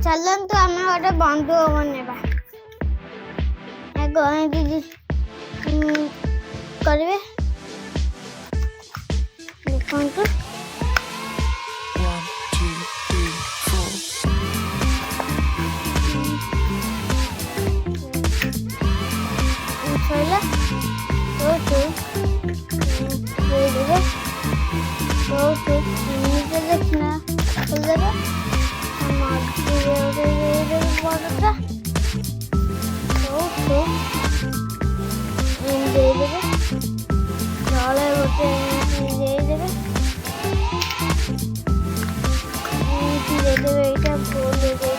ଚାଲନ୍ତୁ ଆମେ ଗୋଟେ ବନ୍ଧୁକ ବନେଇବା। ଆଗ ଦିଦି କରିବେ ଦେଖନ୍ତୁ। 1, 2, 3, 4 ସଇଲା ଦେଇଦେବେ। ନିଜେ ଦେଖିନା ଖୋଲିଦେବେ। ମଝିରେ ଗୋଟେ ଦେଇଦେବେ ବଡ଼ଟା ଦେଇଦେବେ। ତଳେ ଗୋଟେ ଦେଇଦେବେ। ଦେଇଦେବେ ଏଇଟା ଭୁଲ ଦେଇଦେବେ।